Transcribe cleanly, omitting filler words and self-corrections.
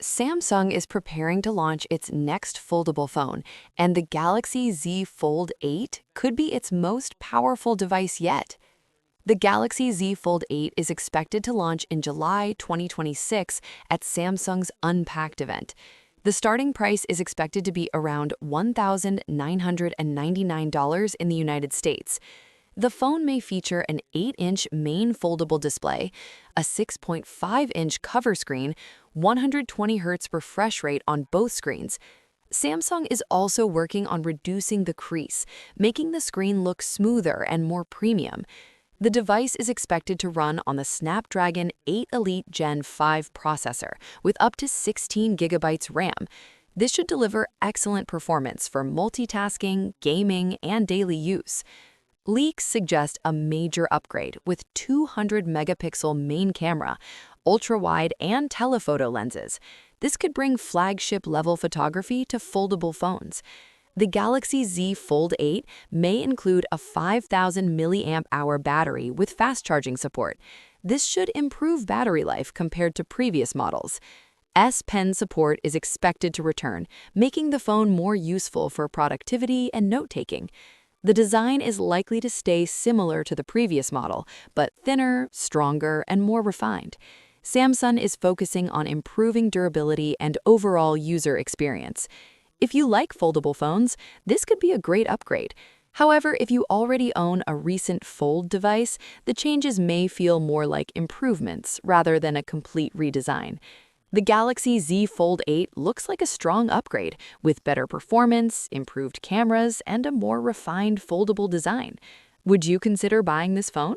Samsung is preparing to launch its next foldable phone, and the Galaxy Z Fold 8 could be its most powerful device yet. The Galaxy Z Fold 8 is expected to launch in July 2026 at Samsung's Unpacked event. The starting price is expected to be around $1,999 in the United States. The phone may feature an 8-inch main foldable display, a 6.5-inch cover screen, 120 Hz refresh rate on both screens. Samsung is also working on reducing the crease, making the screen look smoother and more premium. The device is expected to run on the Snapdragon 8 Elite Gen 5 processor with up to 16 GB RAM. This should deliver excellent performance for multitasking, gaming, and daily use. Leaks suggest a major upgrade with 200-megapixel main camera, ultra-wide and telephoto lenses. This could bring flagship-level photography to foldable phones. The Galaxy Z Fold 8 may include a 5,000 mAh battery with fast charging support. This should improve battery life compared to previous models. S Pen support is expected to return, making the phone more useful for productivity and note-taking. The design is likely to stay similar to the previous model, but thinner, stronger, and more refined. Samsung is focusing on improving durability and overall user experience. If you like foldable phones, this could be a great upgrade. However, if you already own a recent Fold device, the changes may feel more like improvements rather than a complete redesign. The Galaxy Z Fold 8 looks like a strong upgrade with better performance, improved cameras, and a more refined foldable design. Would you consider buying this phone?